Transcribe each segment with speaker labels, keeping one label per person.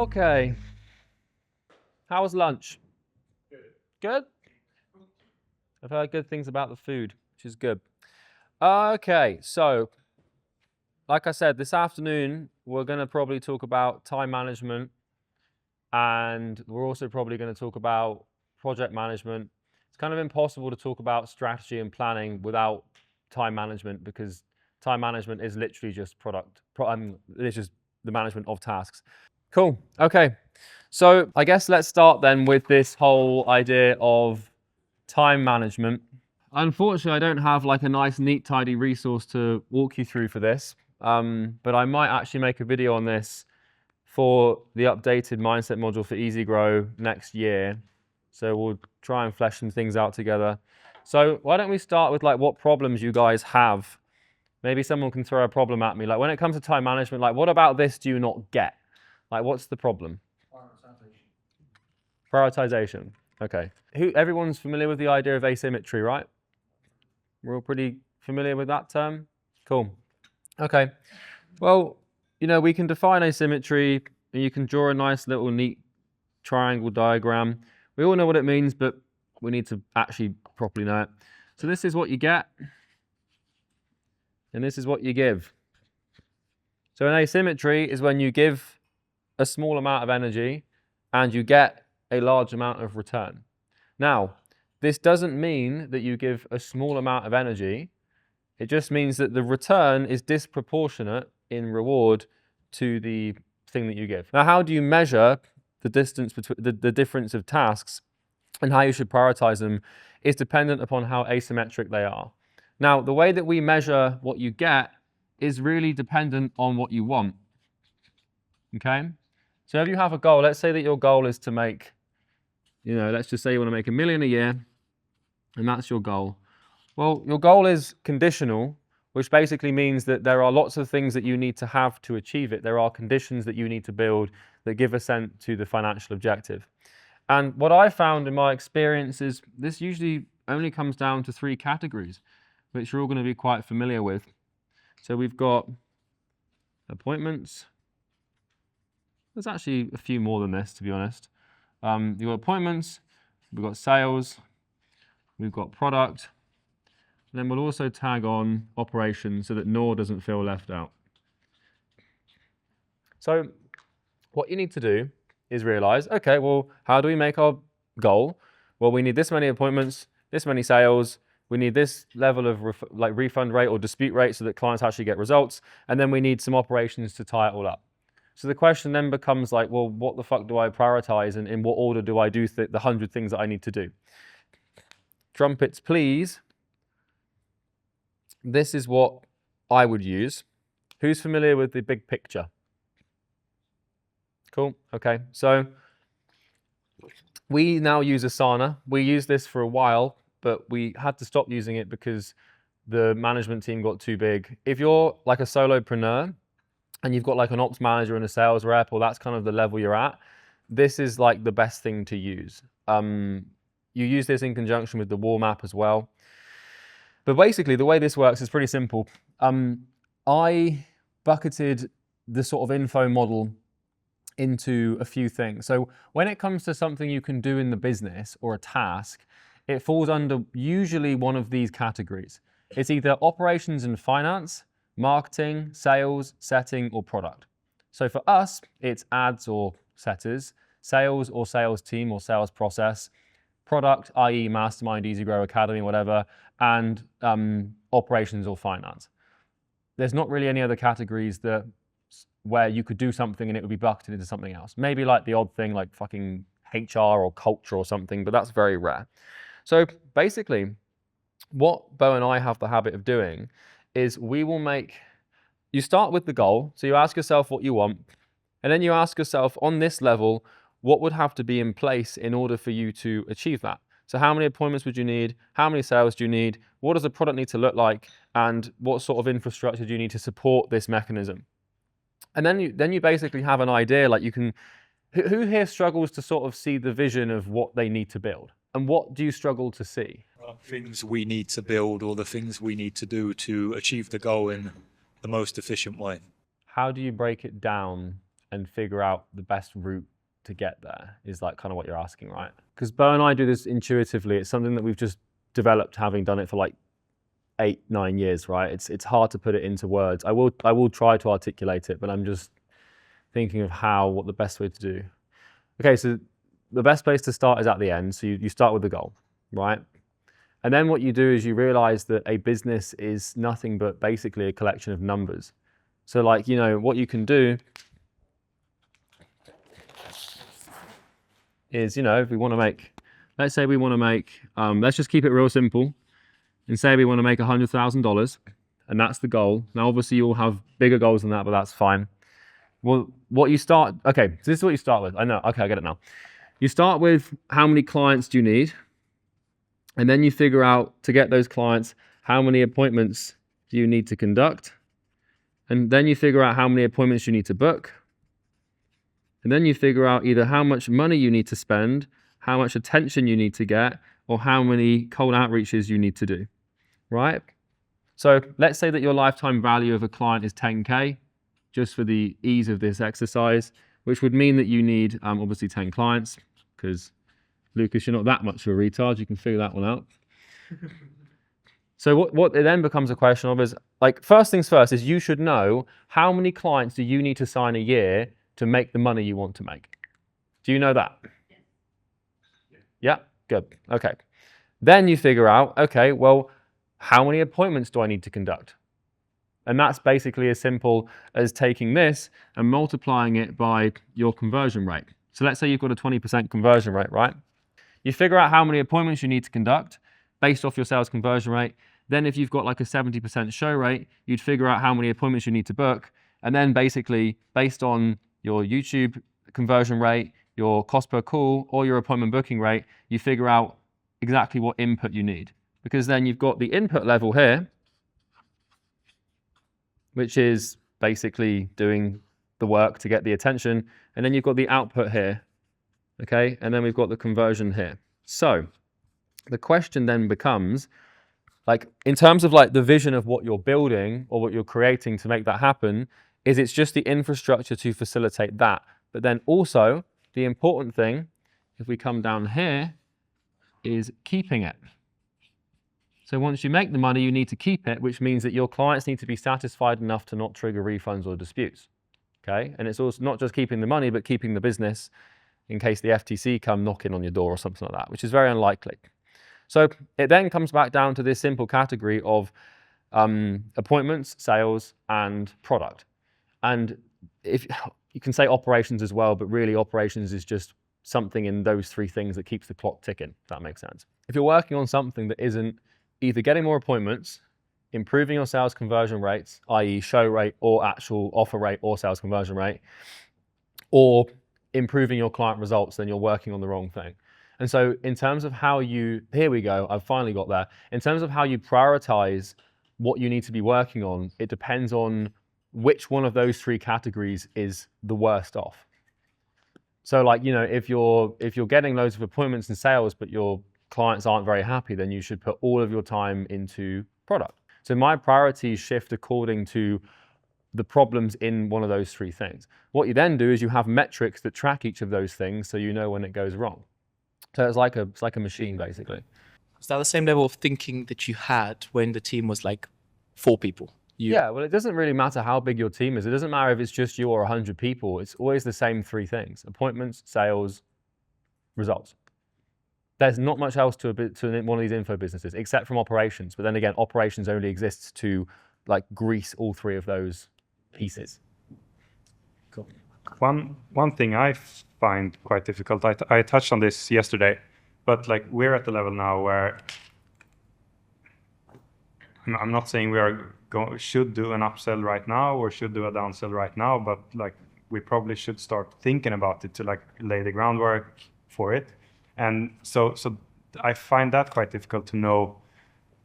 Speaker 1: Okay. How was lunch? Good? I've heard good things about the food, which is good. Okay, so like I said, this afternoon we're going to probably talk about time management, and we're also probably going to talk about project management. It's kind of impossible to talk about strategy and planning without time management, because time management is literally just it's just the management of tasks. Cool. Okay. So I guess let's start then with this whole idea of time management. Unfortunately, I don't have like a nice, neat, tidy resource to walk you through for this, but I might actually make a video on this for the updated mindset module for Easy Grow next year. So we'll try and flesh some things out together. So why don't we start with like what problems you guys have? Maybe someone can throw a problem at me. Like when it comes to time management, like what about this do you not get? Like what's the problem? Prioritization. Okay. Everyone's familiar with the idea of asymmetry, right? We're all pretty familiar with that term? Cool. Okay. Well, you know, we can define asymmetry, and you can draw a nice little neat triangle diagram. We all know what it means, but we need to actually properly know it. So this is what you get, and this is what you give. So an asymmetry is when you give a small amount of energy and you get a large amount of return. Now, this doesn't mean that you give a small amount of energy. It just means that the return is disproportionate in reward to the thing that you give. Now, how do you measure the distance between the difference of tasks and how you should prioritize them is dependent upon how asymmetric they are. Now, the way that we measure what you get is really dependent on what you want. Okay? So if you have a goal, let's say that your goal is to make, you know, let's just say you want to make $1 million a year, and that's your goal. Well, your goal is conditional, which basically means that there are lots of things that you need to have to achieve it. There are conditions that you need to build that give assent to the financial objective. And what I found in my experience is this usually only comes down to 3 categories, which you're all going to be quite familiar with. So we've got appointments. There's actually a few more than this, to be honest. You've got appointments, we've got sales, we've got product, and then we'll also tag on operations so that Nor doesn't feel left out. So what you need to do is realize, okay, well, how do we make our goal? Well, we need this many appointments, this many sales, we need this level of refund rate or dispute rate so that clients actually get results, and then we need some operations to tie it all up. So the question then becomes like, well, what the fuck do I prioritize, and in what order do I do the 100 things that I need to do? Trumpets, please. This is what I would use. Who's familiar with the big picture? Cool, okay. So we now use Asana. We used this for a while, but we had to stop using it because the management team got too big. If you're like a solopreneur and you've got like an ops manager and a sales rep, or that's kind of the level you're at, this is like the best thing to use. You use this in conjunction with the wall map as well. But basically the way this works is pretty simple. I bucketed the sort of info model into a few things. So when it comes to something you can do in the business or a task, it falls under usually one of these categories. It's either operations and finance, marketing, sales, setting, or product. So for us, it's ads or setters, sales or sales team or sales process, product, i.e. Mastermind, Easy Grow, Academy, whatever, and operations or finance. There's not really any other categories where you could do something and it would be bucketed into something else. Maybe like the odd thing like fucking HR or culture or something, but that's very rare. So basically, what Bo and I have the habit of doing is you start with the goal. So you ask yourself what you want, and then you ask yourself on this level, what would have to be in place in order for you to achieve that? So how many appointments would you need? How many sales do you need? What does the product need to look like? And what sort of infrastructure do you need to support this mechanism? And then you basically have an idea, like who here struggles to sort of see the vision of what they need to build? And what do you struggle to see?
Speaker 2: Things we need to build, or the things we need to do to achieve the goal in the most efficient way.
Speaker 1: How do you break it down and figure out the best route to get there, is like kind of what you're asking, right? Because Bo and I do this intuitively. It's something that we've just developed, having done it for like 8-9 years, right? It's hard to put it into words. I will try to articulate it, but I'm just thinking of what the best way to do. Okay, so the best place to start is at the end. So you start with the goal, right? And then what you do is you realize that a business is nothing but basically a collection of numbers. So like, you know, what you can do is, you know, if we want to make, let's say we want to make, let's just keep it real simple and say we want to make $100,000, and that's the goal. Now, obviously you'll have bigger goals than that, but that's fine. Well, okay, so this is what you start with. I know, okay, I get it now. You start with how many clients do you need? And then you figure out, to get those clients, how many appointments do you need to conduct? And then you figure out how many appointments you need to book. And then you figure out either how much money you need to spend, how much attention you need to get, or how many cold outreaches you need to do, right? So let's say that your lifetime value of a client is 10K, just for the ease of this exercise, which would mean that you need obviously 10 clients, because Lucas, you're not that much of a retard, you can figure that one out. So what it then becomes a question of is, like, first things first is you should know how many clients do you need to sign a year to make the money you want to make. Do you know that? Yeah, good, okay. Then you figure out, okay, well, how many appointments do I need to conduct? And that's basically as simple as taking this and multiplying it by your conversion rate. So let's say you've got a 20% conversion rate, right? You figure out how many appointments you need to conduct based off your sales conversion rate. Then if you've got like a 70% show rate, you'd figure out how many appointments you need to book. And then basically, based on your YouTube conversion rate, your cost per call, or your appointment booking rate, you figure out exactly what input you need. Because then you've got the input level here, which is basically doing the work to get the attention. And then you've got the output here, okay? And then we've got the conversion here. So the question then becomes, like, in terms of like the vision of what you're building or what you're creating to make that happen, is it's just the infrastructure to facilitate that. But then also the important thing, if we come down here, is keeping it. So once you make the money, you need to keep it, which means that your clients need to be satisfied enough to not trigger refunds or disputes, okay? And it's also not just keeping the money, but keeping the business in case the FTC come knocking on your door or something like that, which is very unlikely. So it then comes back down to this simple category of appointments, sales, and product. And if you can say operations as well, but really operations is just something in those three things that keeps the clock ticking, if that makes sense. If you're working on something that isn't either getting more appointments, improving your sales conversion rates, i.e. show rate or actual offer rate or sales conversion rate, or improving your client results, then you're working on the wrong thing. And so in terms of how here we go, I've finally got there. In terms of how you prioritize what you need to be working on, it depends on which one of those three categories is the worst off. So like, you know, if you're getting loads of appointments and sales, but your clients aren't very happy, then you should put all of your time into product. So my priorities shift according to the problems in one of those three things. What you then do is you have metrics that track each of those things so you know when it goes wrong. So it's like a machine, basically.
Speaker 3: Is that the same level of thinking that you had when the team was like 4 people?
Speaker 1: Yeah, well, it doesn't really matter how big your team is. It doesn't matter if it's just you or 100 people. It's always the same three things: appointments, sales, results. There's not much else to one of these info businesses, except from operations. But then again, operations only exists to like grease all three of those pieces.
Speaker 4: Cool. One thing I find quite difficult, I touched on this yesterday, but like we're at the level now where I'm not saying we should do an upsell right now or should do a downsell right now, but like we probably should start thinking about it to like lay the groundwork for it. And so I find that quite difficult to know,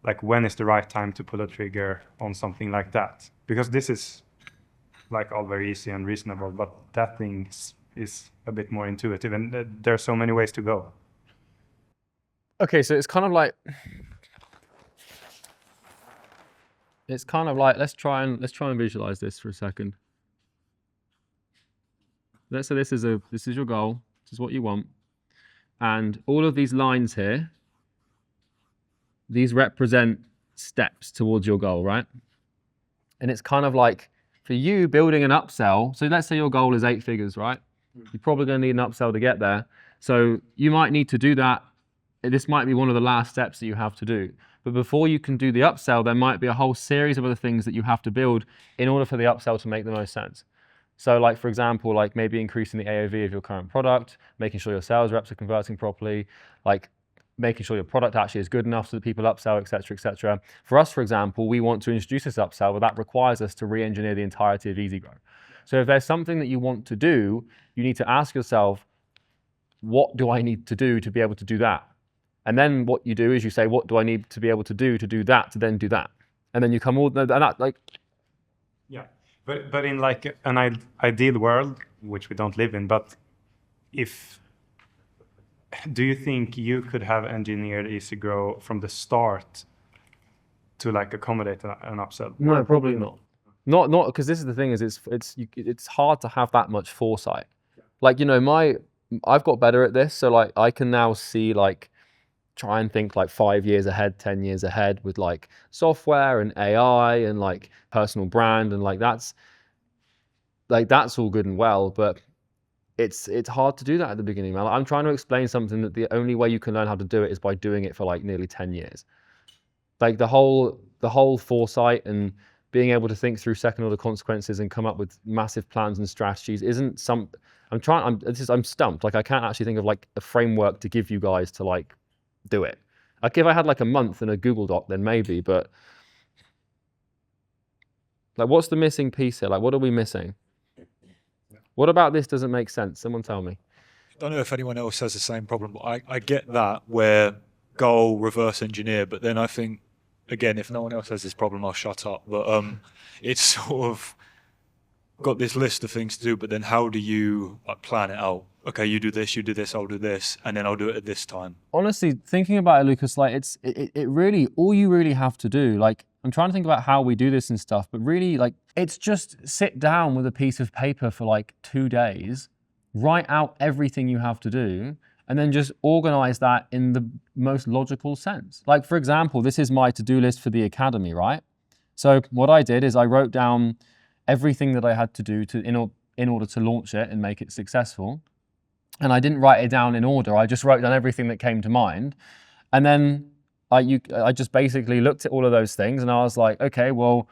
Speaker 4: like when is the right time to pull a trigger on something like that, because this is like all very easy and reasonable, but that thing is a bit more intuitive, and there are so many ways to go.
Speaker 1: Okay, so it's kind of like let's try and visualize this for a second. let's say this is your goal. This is what you want. And all of these lines here, these represent steps towards your goal, right? And it's kind of like, for you, building an upsell, so let's say your goal is 8 figures, right? You're probably going to need an upsell to get there. So you might need to do that. This might be one of the last steps that you have to do. But before you can do the upsell, there might be a whole series of other things that you have to build in order for the upsell to make the most sense. So like, for example, like maybe increasing the AOV of your current product, making sure your sales reps are converting properly, like making sure your product actually is good enough so that people upsell, et cetera, et cetera. For us, for example, we want to introduce this upsell, but that requires us to re-engineer the entirety of EasyGrow. So if there's something that you want to do, you need to ask yourself, what do I need to do to be able to do that? And then what you do is you say, what do I need to be able to do that, to then do that? And then you come all, and that like.
Speaker 4: Yeah, but in like an ideal world, which we don't live in, but do you think you could have engineered EasyGrow from the start to like accommodate an upsell?
Speaker 1: No, probably not. Not because this is the thing, is it's hard to have that much foresight. Like, you know, I've got better at this, so like I can now see, like, try and think like 5 years ahead, 10 years ahead with like software and AI and like personal brand, and like that's all good and well, but it's hard to do that at the beginning, man. Like, I'm trying to explain something that the only way you can learn how to do it is by doing it for like nearly 10 years. Like the whole foresight and being able to think through second order consequences and come up with massive plans and strategies isn't some. I'm stumped. Like I can't actually think of like a framework to give you guys to like do it. Like if I had like a month in a Google Doc, then maybe, but like what's the missing piece here? Like what are we missing? What about this doesn't make sense? Someone tell me.
Speaker 2: I don't know if anyone else has the same problem, but I get that, where goal, reverse engineer, but then I think, again, if no one else has this problem, I'll shut up. But it's sort of got this list of things to do, but then how do you like plan it out? Okay, you do this, I'll do this, and then I'll do it at this time.
Speaker 1: Honestly, thinking about it, Lucas, like it really, all you really have to do, like I'm trying to think about how we do this and stuff, but really like it's just sit down with a piece of paper for like 2 days, write out everything you have to do, and then just organize that in the most logical sense. Like for example, this is my to-do list for the academy, right? So what I did is I wrote down everything that I had to do in order to launch it and make it successful. And I didn't write it down in order. I just wrote down everything that came to mind. And then I just basically looked at all of those things and I was like, okay, well,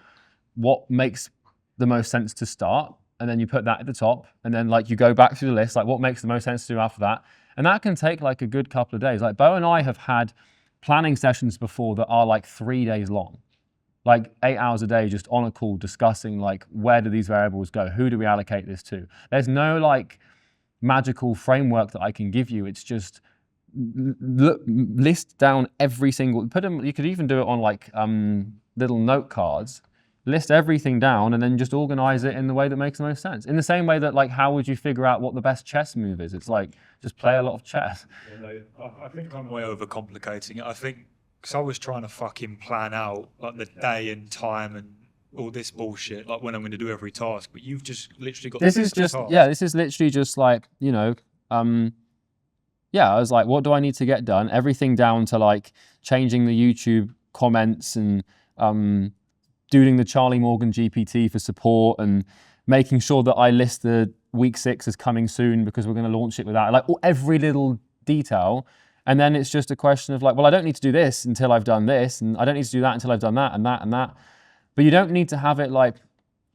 Speaker 1: what makes the most sense to start? And then you put that at the top, and then like you go back through the list, like what makes the most sense to do after that. And that can take like a good couple of days. Like Bo and I have had planning sessions before that are like 3 days long, like 8 hours a day, just on a call discussing like, where do these variables go? Who do we allocate this to? There's no like magical framework that I can give you. It's just list down every single, you could even do it on like little note cards, list everything down and then just organize it in the way that makes the most sense. In the same way that like, how would you figure out what the best chess move is? It's like, just play a lot of chess.
Speaker 2: I think I'm way overcomplicating it. I think because I was trying to fucking plan out like the day and time and all this bullshit, like when I'm going to do every task, but you've just literally got
Speaker 1: this is literally just like, you know, I was like, what do I need to get done? Everything down to like changing the YouTube comments and doing the Charlie Morgan GPT for support and making sure that I list the week 6 as coming soon because we're going to launch it with that, like every little detail. And then it's just a question of like, well, I don't need to do this until I've done this, and I don't need to do that until I've done that and that and that. But you don't need to have it like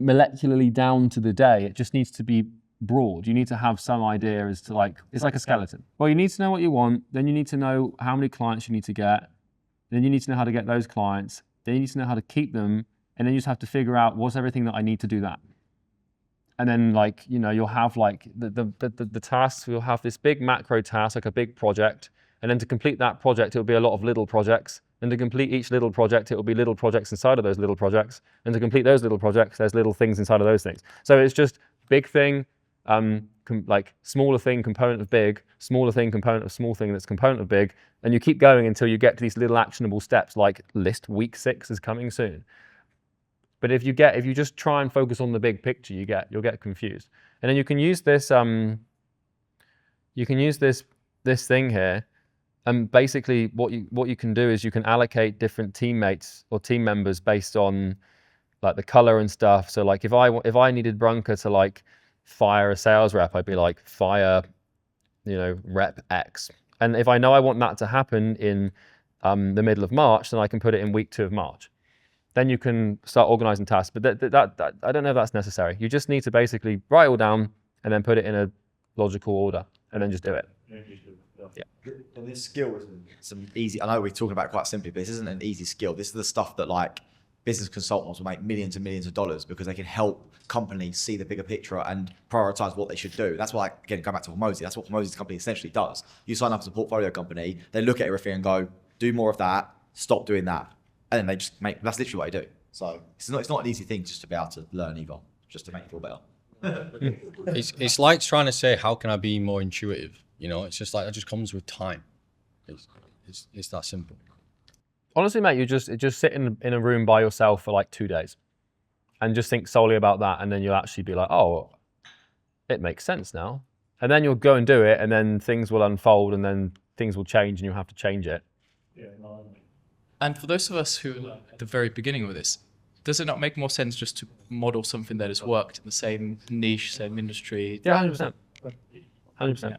Speaker 1: molecularly down to the day. It just needs to be broad. You need to have some idea as to like, it's like a skeleton. Well, you need to know what you want. Then you need to know how many clients you need to get. Then you need to know how to get those clients. Then you need to know how to keep them. And then you just have to figure out what's everything that I need to do that. And then like, you know, you'll have like the tasks, you'll have this big macro task, like a big project. And then to complete that project, it'll be a lot of little projects. And to complete each little project, it will be little projects inside of those little projects. And to complete those little projects, there's little things inside of those things. So it's just big thing, like smaller thing, component of big, smaller thing, component of small thing that's component of big. And you keep going until you get to these little actionable steps, like list week 6 is coming soon. But if you just try and focus on the big picture, you'll get confused. And then you can use this this thing here, and basically what you can do is you can allocate different teammates or team members based on like the color and stuff. So like if I needed Brunker to like fire a sales rep, I'd be like fire, you know, rep X. And if I know I want that to happen in the middle of March, then I can put it in week 2 of March. Then you can start organizing tasks. But that I don't know if that's necessary. You just need to basically write it all down and then put it in a logical order and then just do it. Yeah.
Speaker 5: And this skill isn't some easy. I know we're talking about it quite simply, but this isn't an easy skill. This is the stuff that like business consultants will make millions and millions of dollars because they can help companies see the bigger picture and prioritize what they should do. That's why, again, going back to Hormozy, that's what Hormozy's company essentially does. You sign up as a portfolio company, they look at everything and go, do more of that, stop doing that. And then they just make, that's literally what they do. So it's not an easy thing just to be able to learn either, just to make you feel better.
Speaker 6: It's like trying to say, how can I be more intuitive? You know, it's just like, it just comes with time. It's that simple.
Speaker 1: Honestly, mate, you just sit in a room by yourself for like 2 days and just think solely about that. And then you'll actually be like, oh, it makes sense now. And then you'll go and do it, and then things will unfold, and then things will change and you'll have to change it.
Speaker 3: And for those of us who are at the very beginning of this, does it not make more sense just to model something that has worked in the same niche, same industry?
Speaker 1: Yeah, 100%. 100%.